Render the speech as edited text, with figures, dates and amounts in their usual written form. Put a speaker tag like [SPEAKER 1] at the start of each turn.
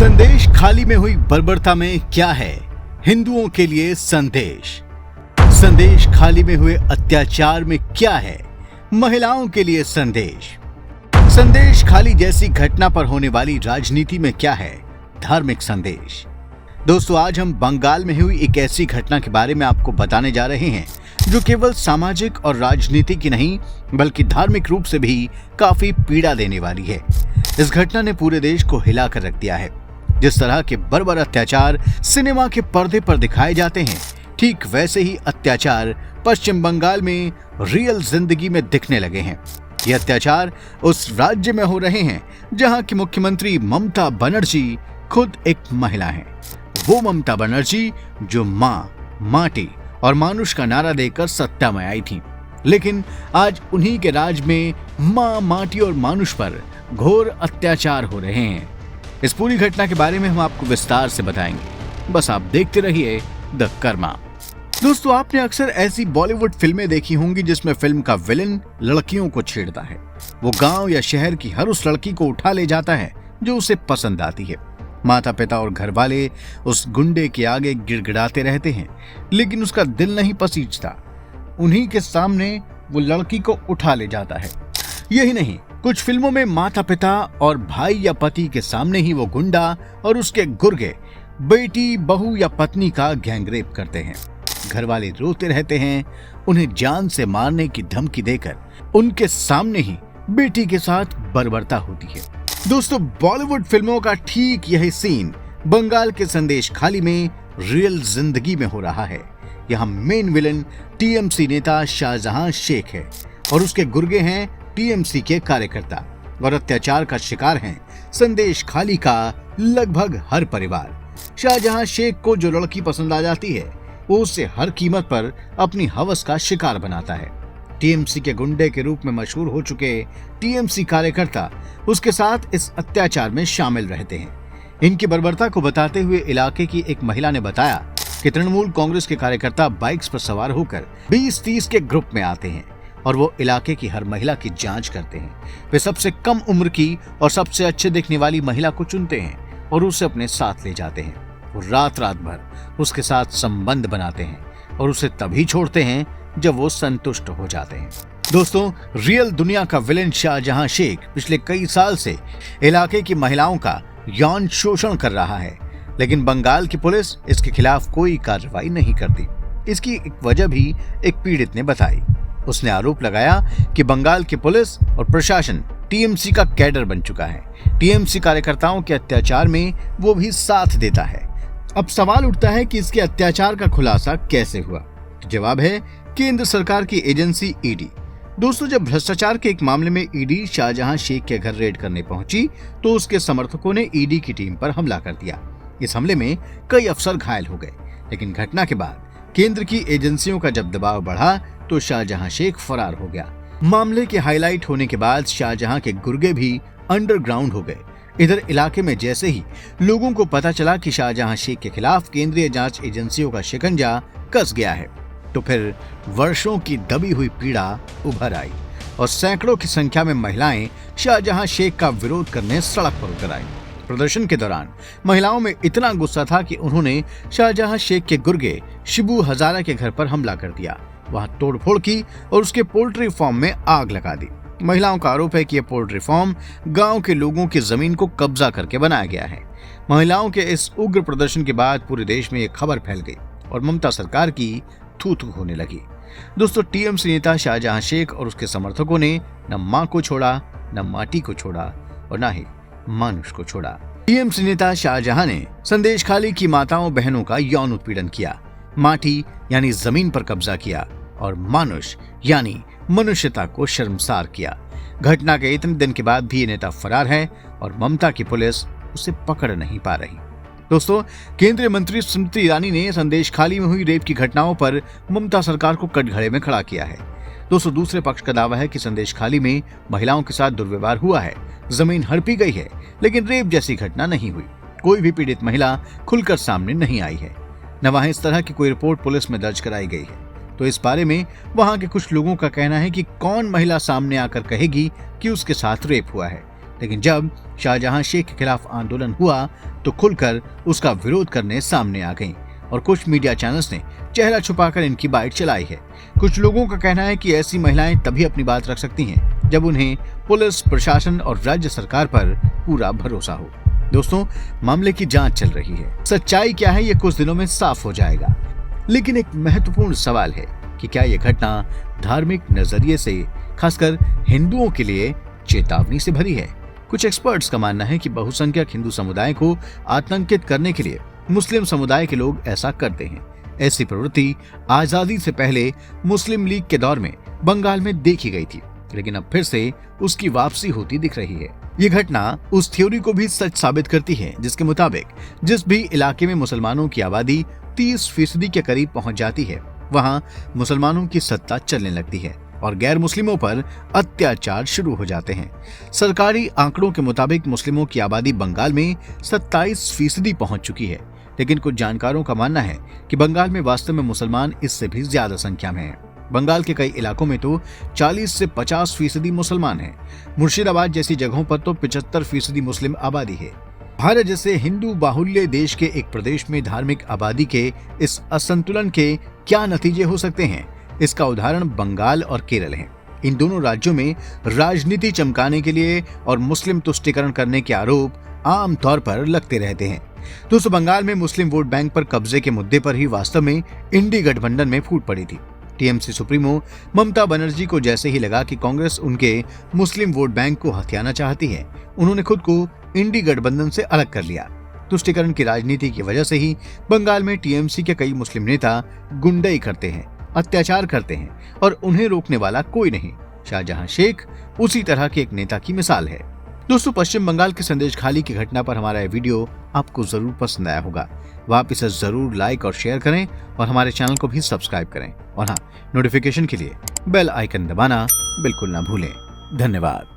[SPEAKER 1] संदेश खाली में हुई बर्बरता में क्या है हिंदुओं के लिए संदेश। संदेश खाली में हुए अत्याचार में क्या है महिलाओं के लिए संदेश। संदेश खाली जैसी घटना पर होने वाली राजनीति में क्या है धार्मिक संदेश। दोस्तों, आज हम बंगाल में हुई एक ऐसी घटना के बारे में आपको बताने जा रहे हैं जो केवल सामाजिक और राजनीतिक की नहीं बल्कि धार्मिक रूप से भी काफी पीड़ा देने वाली है। इस घटना ने पूरे देश को हिला कर रख दिया है। जिस तरह के बर्बर अत्याचार सिनेमा के पर्दे पर दिखाए जाते हैं, ठीक वैसे ही अत्याचार पश्चिम बंगाल में रियल जिंदगी में दिखने लगे हैं। ये अत्याचार उस राज्य में हो रहे हैं जहां की मुख्यमंत्री ममता बनर्जी खुद एक महिला हैं। वो ममता बनर्जी जो माँ, माटी और मानुष का नारा देकर सत्ता में आई थी, लेकिन आज उन्हीं के राज में माँ, माटी और मानुष पर घोर अत्याचार हो रहे हैं। इस पूरी घटना के बारे में हम आपको विस्तार से बताएंगे, बस आप देखते रहिए द कर्मा। दोस्तों, आपने अक्सर ऐसी बॉलीवुड फिल्में देखी होंगी जिसमें फिल्म का विलेन लड़कियों को छेड़ता है। वो गांव या शहर की हर उस लड़की को उठा ले जाता है जो उसे पसंद आती है। माता पिता और घर वाले उस गुंडे के आगे गिड़गिड़ाते रहते हैं, लेकिन उसका दिल नहीं पसीजता। उन्हीं के सामने वो लड़की को उठा ले जाता है। यही नहीं, कुछ फिल्मों में माता पिता और भाई या पति के सामने ही वो गुंडा और उसके गुर्गे बेटी, बहू या पत्नी का गैंगरेप करते हैं। घर वाले रोते रहते हैं। उन्हें जान से मारने की धमकी देकर उनके सामने ही बेटी के साथ बर्बरता होती है। दोस्तों, बॉलीवुड फिल्मों का ठीक यही सीन बंगाल के संदेश खाली में रियल जिंदगी में हो रहा है। यहाँ मेन विलन टीएमसी नेता शाहजहां शेख है और उसके गुर्गे हैं टीएमसी के कार्यकर्ता, और अत्याचार का शिकार हैं संदेश खाली का लगभग हर परिवार। शाहजहां शेख को जो लड़की पसंद आ जाती है वो उसे हर कीमत पर अपनी हवस का शिकार बनाता है। टीएमसी के गुंडे के रूप में मशहूर हो चुके टीएमसी कार्यकर्ता उसके साथ इस अत्याचार में शामिल रहते हैं। इनकी बर्बरता को बताते हुए इलाके की एक महिला ने बताया कि तृणमूल कांग्रेस के कार्यकर्ता बाइक्स पर सवार होकर 20-30 के ग्रुप में आते हैं और वो इलाके की हर महिला की जांच करते हैं। वे सबसे कम उम्र की और सबसे अच्छे दिखने वाली महिला को चुनते हैं और उसे अपने साथ ले जाते हैं। वो रात भर उसके साथ संबंध बनाते हैं और उसे तभी छोड़ते हैं जब वो संतुष्ट हो जाते हैं। दोस्तों, रियल दुनिया का विलेन शाहजहां शेख पिछले कई साल से इलाके की महिलाओं का यौन शोषण कर रहा है, लेकिन बंगाल की पुलिस इसके खिलाफ कोई कार्रवाई नहीं करती। इसकी एक वजह भी एक पीड़ित ने बताई। उसने आरोप लगाया कि बंगाल की पुलिस और प्रशासन टीएमसी का कैडर बन चुका है। टीएमसी कार्यकर्ताओं के अत्याचार में वो भी साथ देता है। अब सवाल उठता है कि इसके अत्याचार का खुलासा कैसे हुआ? तो जवाब है केंद्र सरकार की एजेंसी ईडी। दोस्तों, जब भ्रष्टाचार के एक मामले में ईडी शाहजहां शेख के घर रेड करने पहुंची तो उसके समर्थकों ने ईडी की टीम पर हमला कर दिया। इस हमले में कई अफसर घायल हो गए, लेकिन घटना के बाद केंद्र की एजेंसियों का जब दबाव बढ़ा तो शाहजहां शेख फरार हो गया। मामले के हाईलाइट होने के बाद शाहजहां के गुर्गे भी अंडरग्राउंड हो गए। इधर इलाके में जैसे ही लोगों को पता चला कि शाहजहां शेख के खिलाफ केंद्रीय जांच एजेंसियों का शिकंजा कस गया है, तो फिर वर्षों की दबी हुई पीड़ा उभर आई और सैकड़ों की संख्या में महिलाएं शाहजहां शेख का विरोध करने सड़क पर उतर आई। प्रदर्शन के दौरान महिलाओं में इतना गुस्सा था कि उन्होंने शाहजहां शेख के गुर्गे शिबू हजारा के घर पर हमला कर दिया, वहां तोड़फोड़ की और उसके पोल्ट्री फार्म में आग लगा दी। महिलाओं का आरोप है कि यह पोल्ट्री फार्म गांव के लोगों की जमीन को कब्जा करके बनाया गया है। महिलाओं के इस उग्र प्रदर्शन के बाद पूरे देश में एक खबर फैल गई और ममता सरकार की थू-थू होने लगी। दोस्तों, टीएमसी नेता शाहजहां शेख और उसके समर्थकों ने न मां को छोड़ा, न माटी को छोड़ा और न ही मानुष को छोड़ा। टीएमसी नेता शाहजहां ने संदेश खाली की माताओं बहनों का यौन उत्पीड़न किया, माटी यानी जमीन पर कब्जा किया और मानुष यानी मनुष्यता को शर्मसार किया। घटना के इतने दिन के बाद भी ये नेता फरार है और ममता की पुलिस उसे पकड़ नहीं पा रही। दोस्तों, केंद्रीय मंत्री स्मृति ईरानी ने संदेश खाली में हुई रेप की घटनाओं पर ममता सरकार को कटघरे में खड़ा किया है। दोस्तों, दूसरे पक्ष का दावा है कि संदेश खाली में महिलाओं के साथ दुर्व्यवहार हुआ है, जमीन हड़पी गई है, लेकिन रेप जैसी घटना नहीं हुई। कोई भी पीड़ित महिला खुलकर सामने नहीं आई है, न वहां इस तरह की कोई रिपोर्ट पुलिस में दर्ज कराई गई है। तो इस बारे में वहां के कुछ लोगों का कहना है कि कौन महिला सामने आकर कहेगी कि उसके साथ रेप हुआ है। लेकिन जब शाहजहां शेख के खिलाफ आंदोलन हुआ तो खुलकर उसका विरोध करने सामने आ गईं और कुछ मीडिया चैनल्स ने चेहरा छुपाकर इनकी बाइट चलाई है। कुछ लोगों का कहना है कि ऐसी महिलाएं तभी अपनी बात रख सकती हैं जब उन्हें पुलिस प्रशासन और राज्य सरकार पर पूरा भरोसा हो। दोस्तों, मामले की जांच चल रही है। सच्चाई क्या है ये कुछ दिनों में साफ हो जाएगा, लेकिन एक महत्वपूर्ण सवाल है कि क्या ये घटना धार्मिक नजरिए से खासकर हिंदुओं के लिए चेतावनी से भरी है। कुछ एक्सपर्ट्स का मानना है कि बहुसंख्यक हिंदू समुदाय को आतंकित करने के लिए मुस्लिम समुदाय के लोग ऐसा करते हैं। ऐसी प्रवृत्ति आजादी से पहले मुस्लिम लीग के दौर में बंगाल में देखी गई थी, लेकिन अब फिर से उसकी वापसी होती दिख रही है। ये घटना उस थ्योरी को भी सच साबित करती है जिसके मुताबिक जिस भी इलाके में मुसलमानों की आबादी 30% के करीब पहुंच जाती है, वहां मुसलमानों की सत्ता चलने लगती है और गैर मुस्लिमों पर अत्याचार शुरू हो जाते हैं। सरकारी आंकड़ों के मुताबिक मुस्लिमों की आबादी बंगाल में 27% पहुंच चुकी है, लेकिन कुछ जानकारों का मानना है कि बंगाल में वास्तव में मुसलमान इससे भी ज्यादा संख्या में हैं। बंगाल के कई इलाकों में तो 40 से 50% मुसलमान हैं। मुर्शिदाबाद जैसी जगहों पर तो 75% मुस्लिम आबादी है। भारत जैसे हिंदू बाहुल्य देश के एक प्रदेश में धार्मिक आबादी के इस असंतुलन के क्या नतीजे हो सकते हैं, इसका उदाहरण बंगाल और केरल है। इन दोनों राज्यों में राजनीति चमकाने के लिए और मुस्लिम तुष्टीकरण करने के आरोप आम तौर पर लगते रहते हैं। दोस्तों, बंगाल में मुस्लिम वोट बैंक पर कब्जे के मुद्दे पर ही वास्तव में इंडी गठबंधन में फूट पड़ी थी। टीएमसी सुप्रीमो ममता बनर्जी को जैसे ही लगा कि कांग्रेस उनके मुस्लिम वोट बैंक को हथियाना चाहती है, उन्होंने खुद को इंडी गठबंधन से अलग कर लिया। तुष्टीकरण की राजनीति की वजह से ही बंगाल में टीएमसी के कई मुस्लिम नेता गुंडई करते हैं, अत्याचार करते हैं और उन्हें रोकने वाला कोई नहीं। शाहजहां शेख उसी तरह के एक नेता की मिसाल है। दोस्तों, पश्चिम बंगाल के संदेशखाली की घटना पर हमारा यह वीडियो आपको जरूर पसंद आया होगा। वह आप इसे जरूर लाइक और शेयर करें और हमारे चैनल को भी सब्सक्राइब करें और हाँ, नोटिफिकेशन के लिए बेल आइकन दबाना बिल्कुल ना भूलें। धन्यवाद।